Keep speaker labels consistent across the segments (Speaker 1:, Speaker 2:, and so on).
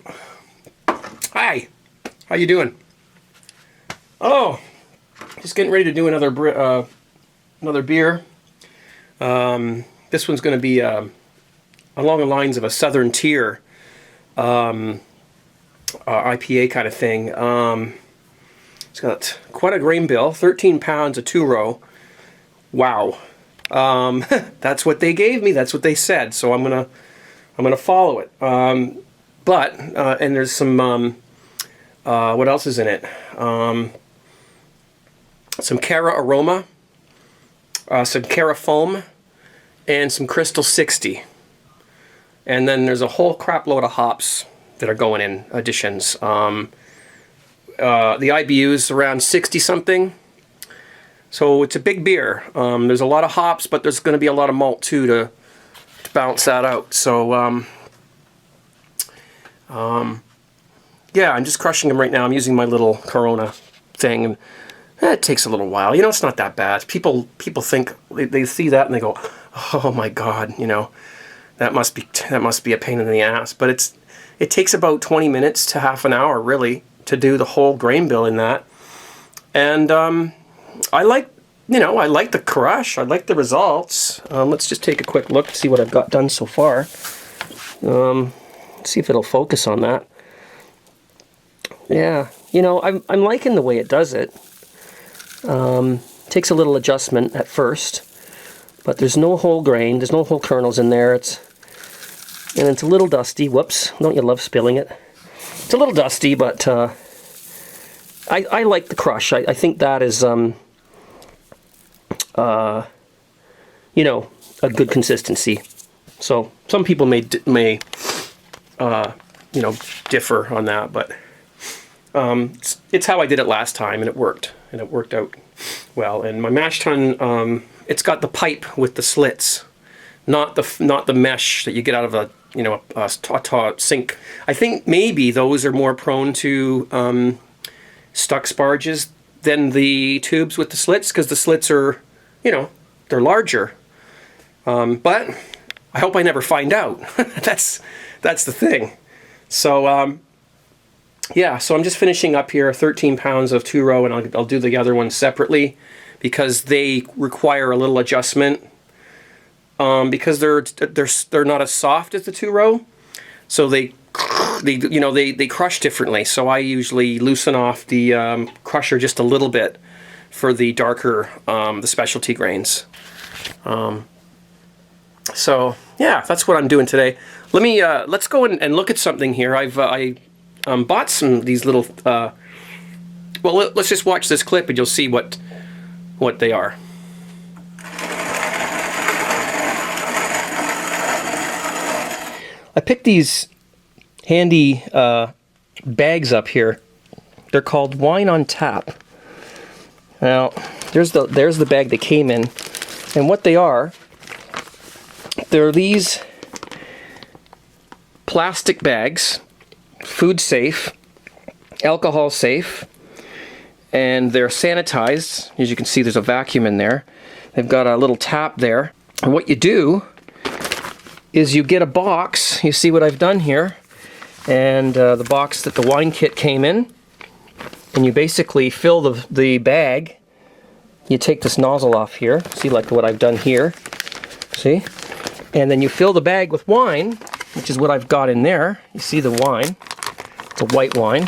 Speaker 1: Hi, how you doing? Oh, just getting ready to do another beer. This one's going to be along the lines of a Southern Tier IPA kind of thing. It's got quite a grain bill, 13 pounds, a 2-row. Wow. That's what they gave me. That's what they said. So I'm gonna follow it. And there's some what else is in it? Some Cara Aroma, some Cara Foam, and some Crystal 60. And then there's a whole crap load of hops that are going in additions. The IBU is around 60 something. So it's a big beer. There's a lot of hops, but there's going to be a lot of malt too to balance that out. So yeah, I'm just crushing them right now. I'm using my little Corona thing, and it takes a little while. You know, it's not that bad. People think they see that and they go, "Oh my God," you know, that must be a pain in the ass. But it takes about 20 minutes to half an hour really to do the whole grain bill in that. And I like the crush. I like the results. Let's just take a quick look to see what I've got done so far. See if it'll focus on that. Yeah, you know, I'm liking the way it does it. Takes a little adjustment at first, but there's no whole grain. There's no whole kernels in there. It's a little dusty. Whoops! Don't you love spilling it? It's a little dusty, but I like the crush. I think that is you know, a good consistency. So some people may you know, differ on that, but it's how I did it last time, and it worked out well. And my mash tun, it's got the pipe with the slits, not the mesh that you get out of a sink. I think maybe those are more prone to stuck sparges than the tubes with the slits, because the slits are, you know, they're larger. But I hope I never find out. That's the thing. So yeah, so I'm just finishing up here 13 pounds of 2-row, and I'll do the other ones separately because they require a little adjustment. Because they're not as soft as the 2-row, so they crush differently. So I usually loosen off the crusher just a little bit for the darker the specialty grains. So yeah, that's what I'm doing today. Let's go and look at something here. I bought some of these little. Well, let's just watch this clip and you'll see what they are. I picked these handy bags up here. They're called Wine on Tap. Now, there's the bag they came in, and what they are, they're these plastic bags, food safe, alcohol safe, and they're sanitized. As you can see, there's a vacuum in there. They've got a little tap there, and what you do is you get a box. You see what I've done here, and the box that the wine kit came in, and you basically fill the bag. You take this nozzle off here, see, like what I've done here, see, and then you fill the bag with wine, which is what I've got in there. You see the wine, the white wine,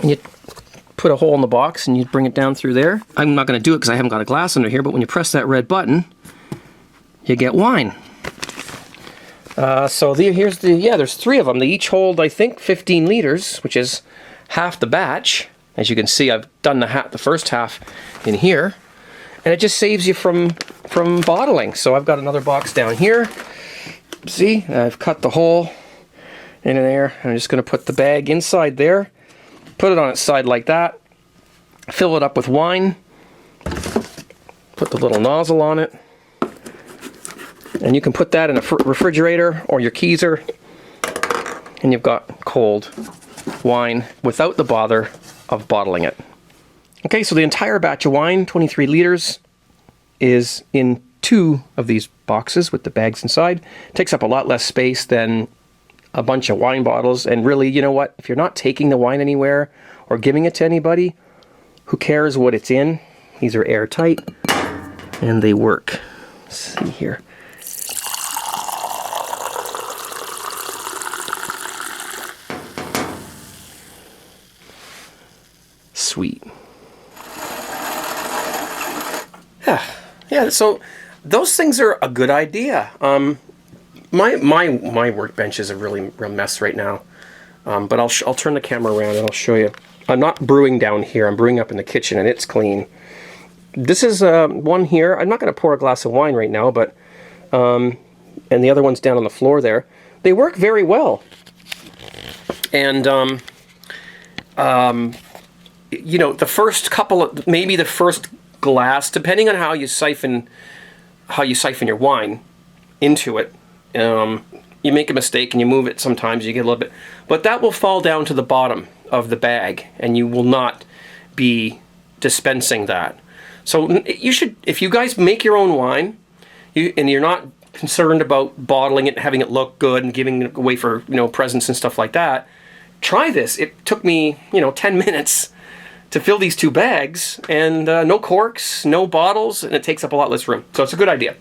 Speaker 1: and you put a hole in the box and you bring it down through there. I'm not going to do it because I haven't got a glass under here, but when you press that red button, you get wine. So here's there's 3 of them. They each hold, I think, 15 liters, which is half the batch. As you can see, I've done the first half in here, and it just saves you from bottling. So I've got another box down here. See, I've cut the hole in there. I'm just going to put the bag inside there, put it on its side like that, fill it up with wine, put the little nozzle on it. And you can put that in a refrigerator or your keezer, and you've got cold wine without the bother of bottling it. Okay, so the entire batch of wine, 23 liters, is in 2 of these boxes with the bags inside. It takes up a lot less space than a bunch of wine bottles. And really, you know what? If you're not taking the wine anywhere or giving it to anybody, who cares what it's in? These are airtight and they work. Let's see here. Sweet. Yeah, so those things are a good idea. My workbench is a real mess right now, but I'll turn the camera around and I'll show you. I'm not brewing down here. I'm brewing up in the kitchen, and it's clean. This is one here. I'm not going to pour a glass of wine right now, but and the other one's down on the floor there. They work very well, and you know, the first couple of, maybe the first glass, depending on how you siphon your wine into it. You make a mistake and you move it sometimes, you get a little bit, but that will fall down to the bottom of the bag and you will not be dispensing that. So you should, if you guys make your own wine, and you're not concerned about bottling it, having it look good and giving it away for, you know, presents and stuff like that, try this. It took me, you know, 10 minutes to fill these 2 bags, and no corks, no bottles, and it takes up a lot less room. So it's a good idea.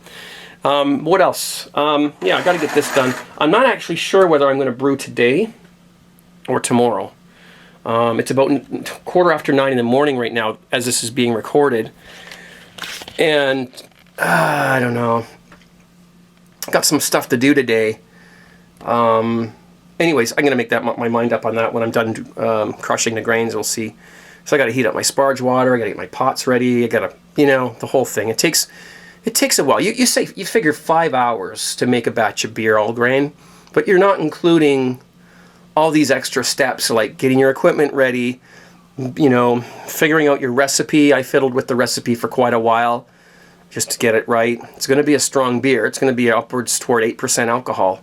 Speaker 1: What else? Yeah, I got to get this done. I'm not actually sure whether I'm going to brew today or tomorrow. It's about 9:15 in the morning right now as this is being recorded. And I don't know. Got some stuff to do today. Anyways, I'm going to make my mind up on that when I'm done crushing the grains. We'll see. So I got to heat up my sparge water. I got to get my pots ready. I got to, you know, the whole thing. It takes a while. You figure 5 hours to make a batch of beer all grain, but you're not including all these extra steps like getting your equipment ready, you know, figuring out your recipe. I fiddled with the recipe for quite a while just to get it right. It's going to be a strong beer. It's going to be upwards toward 8% alcohol.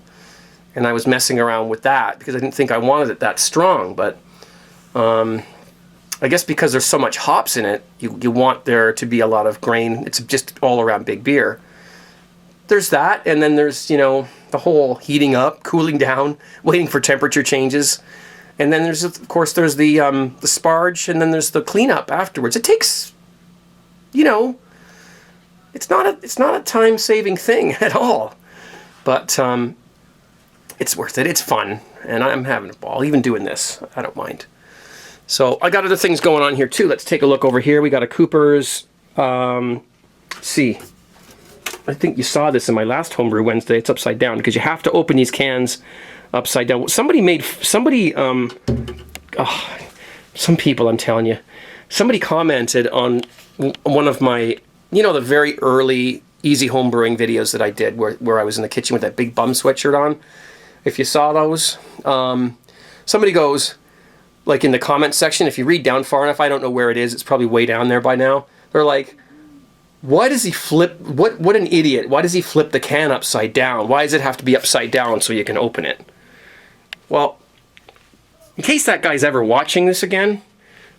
Speaker 1: And I was messing around with that because I didn't think I wanted it that strong, but I guess because there's so much hops in it, you want there to be a lot of grain. It's just all around big beer. There's that, and then there's, you know, the whole heating up, cooling down, waiting for temperature changes. And then there's, of course, there's the sparge, and then there's the cleanup afterwards. It takes, you know, it's not a time-saving thing at all. But it's worth it. It's fun, and I'm having a ball. Even doing this, I don't mind. So I got other things going on here too. Let's take a look over here. We got a Cooper's. See, I think you saw this in my last Homebrew Wednesday. It's upside down because you have to open these cans upside down. Some people, I'm telling you, somebody commented on one of my, you know, the very early easy homebrewing videos that I did where I was in the kitchen with that big bum sweatshirt on. If you saw those, somebody goes, like in the comments section, if you read down far enough, I don't know where it is, it's probably way down there by now. They're like, why does he flip, what an idiot, why does he flip the can upside down? Why does it have to be upside down so you can open it? Well, in case that guy's ever watching this again,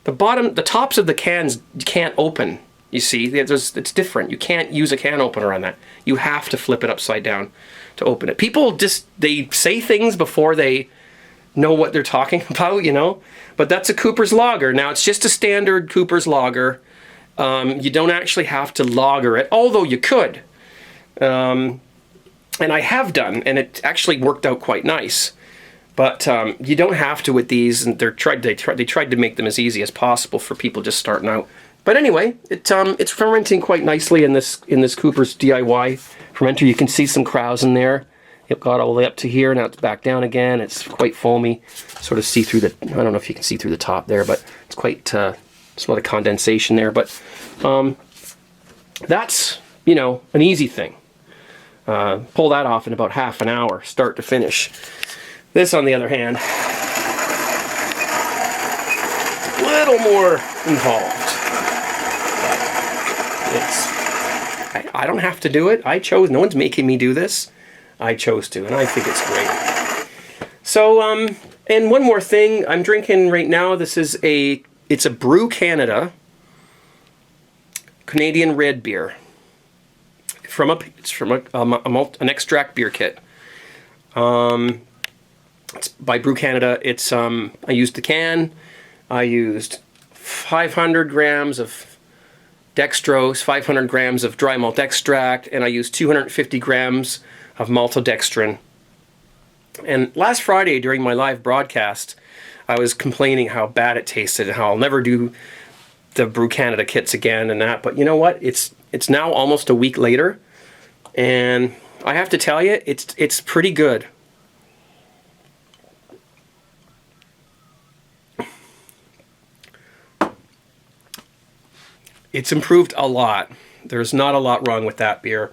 Speaker 1: the tops of the cans you can't open. You see, it's different. You can't use a can opener on that. You have to flip it upside down to open it. People just, they say things before they know what they're talking about, you know? But that's a Cooper's lager. Now, it's just a standard Cooper's lager. You don't actually have to lager it, although you could. And I have done, and it actually worked out quite nice. But you don't have to with these, and they tried to make them as easy as possible for people just starting out. But anyway, it's fermenting quite nicely in this Cooper's DIY fermenter. You can see some crowds in there. It got all the way up to here, now it's back down again. It's quite foamy. Sort of see through the, I don't know if you can see through the top there, but it's quite, there's a lot of condensation there. But that's, you know, an easy thing. Pull that off in about half an hour, start to finish. This, on the other hand, a little more involved. I don't have to do it. I chose. No one's making me do this. I chose to, and I think it's great. So, and one more thing. I'm drinking right now. It's a Brew Canada Canadian Red beer. It's from an extract beer kit. It's by Brew Canada. It's I used the can. I used 500 grams of dextrose, 500 grams of dry malt extract, and I used 250 grams of maltodextrin. And last Friday during my live broadcast, I was complaining how bad it tasted and how I'll never do the Brew Canada kits again and that. But you know what? It's now almost a week later, and I have to tell you, it's pretty good. It's improved a lot. There's not a lot wrong with that beer.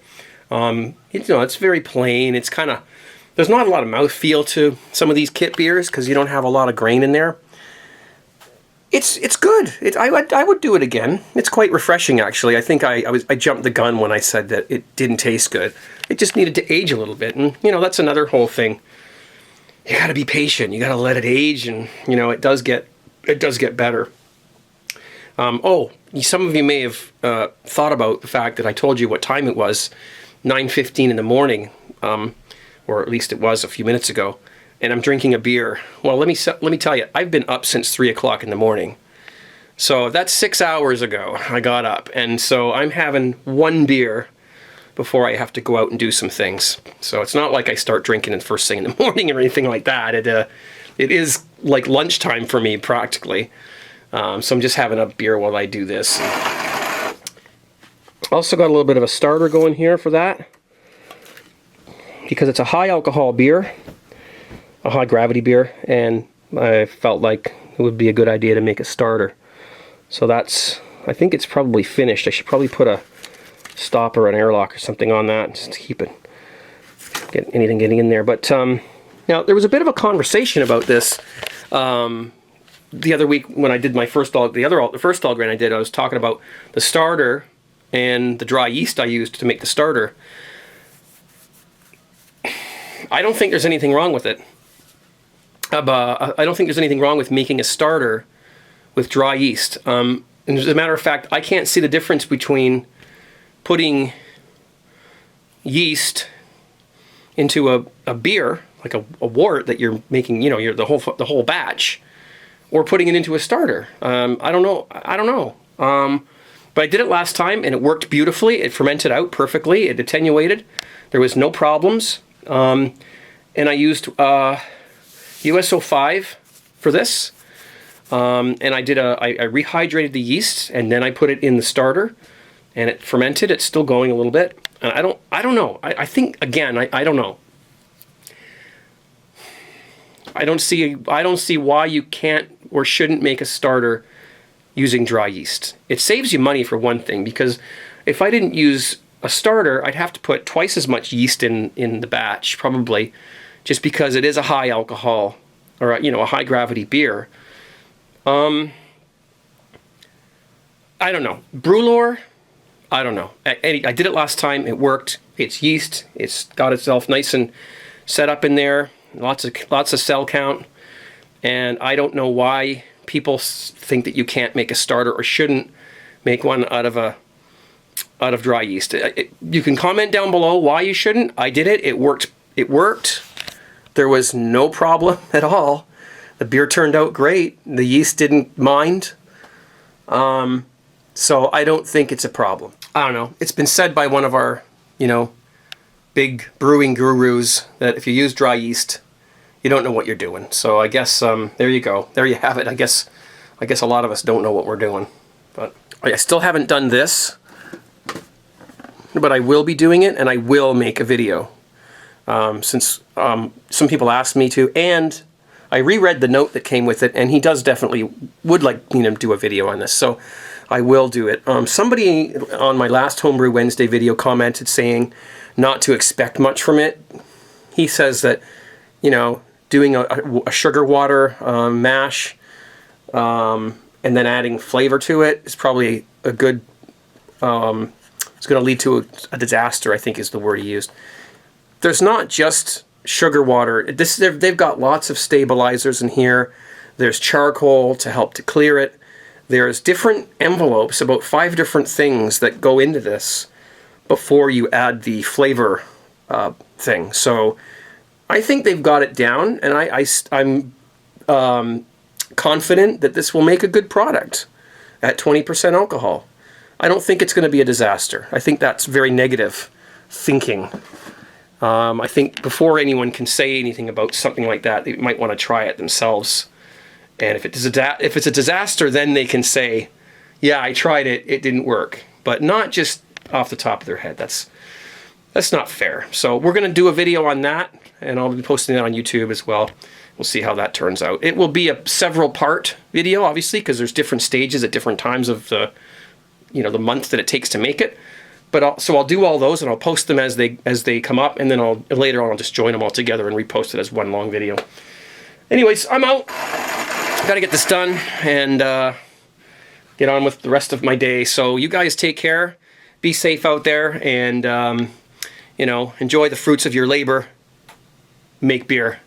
Speaker 1: It's very plain. It's kind of, there's not a lot of mouthfeel to some of these kit beers because you don't have a lot of grain in there. It's good. I would do it again. It's quite refreshing, actually. I think I jumped the gun when I said that it didn't taste good. It just needed to age a little bit, and that's another whole thing. You got to be patient. You got to let it age, and it does get better. Some of you may have thought about the fact that I told you what time it was, 9:15 in the morning, or at least it was a few minutes ago, and I'm drinking a beer. Well, let me tell you, I've been up since 3 o'clock in the morning. So that's 6 hours ago I got up, and so I'm having one beer before I have to go out and do some things. So it's not like I start drinking the first thing in the morning or anything like that. It is like lunchtime for me, practically. So I'm just having a beer while I do this. Also got a little bit of a starter going here for that, because it's a high alcohol beer, a high gravity beer, and I felt like it would be a good idea to make a starter. So I think it's probably finished. I should probably put a stopper, an airlock or something on that just to keep it, get anything getting in there. But now there was a bit of a conversation about this the other week when I did my first the first all grain I did. I was talking about the starter and the dry yeast I used to make the starter. I don't think there's anything wrong with it. I don't think there's anything wrong with making a starter with dry yeast. And as a matter of fact, I can't see the difference between putting yeast into a beer, like a wort that you're making, you're the whole batch, or putting it into a starter. I don't know. But I did it last time and it worked beautifully. It fermented out perfectly. It attenuated. There was no problems. And I used USO5 for this. And I rehydrated the yeast and then I put it in the starter and it fermented. It's still going a little bit. And I don't know. I think, again, I don't know. I don't see why you can't or shouldn't make a starter using dry yeast. It saves you money for one thing, because if I didn't use a starter, I'd have to put twice as much yeast in the batch, probably, just because it is a high alcohol or a high gravity beer. I don't know. Brewlore, I don't know. I did it last time. It worked. It's yeast. It's got itself nice and set up in there. Lots of cell count, and I don't know why people think that you can't make a starter or shouldn't make one out of dry yeast. You can comment down below why you shouldn't. I did it. It worked. There was no problem at all. The beer turned out great. The yeast didn't mind. So I don't think it's a problem. I don't know. It's been said by one of our, big brewing gurus that if you use dry yeast, you don't know what you're doing. So I guess there you go. There you have it. I guess a lot of us don't know what we're doing. But I still haven't done this, but I will be doing it, and I will make a video since some people asked me to, and I reread the note that came with it, and he does definitely would like me to do a video on this. So I will do it. Somebody on my last Homebrew Wednesday video commented saying not to expect much from it. He says that, doing a sugar water mash and then adding flavor to it is probably a good, it's going to lead to a disaster, I think is the word he used. There's not just sugar water. They've got lots of stabilizers in here. There's charcoal to help to clear it. There's different envelopes, about 5 different things that go into this before you add the flavor thing. So I think they've got it down, and I'm confident that this will make a good product at 20% alcohol. I don't think it's going to be a disaster. I think that's very negative thinking. I think before anyone can say anything about something like that, they might want to try it themselves. And if it's a disaster, then they can say, yeah, I tried it, it didn't work. But not just off the top of their head. That's not fair. So we're going to do a video on that, and I'll be posting it on YouTube as well. We'll see how that turns out. It will be a several part video, obviously, because there's different stages at different times of the month that it takes to make it. But I'll do all those, and I'll post them as they come up, and then later on I'll just join them all together and repost it as one long video. Anyways, I'm out. Gotta get this done and get on with the rest of my day. So you guys take care, be safe out there, and enjoy the fruits of your labor. Make beer.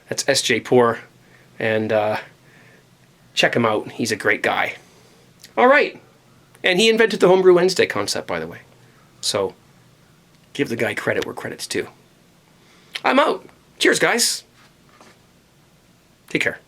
Speaker 1: That's SJ Pour, and check him out. He's a great guy. All right, and he invented the Brew Wednesday concept, by the way. So give the guy credit where credit's due. I'm out. Cheers, guys. Take care.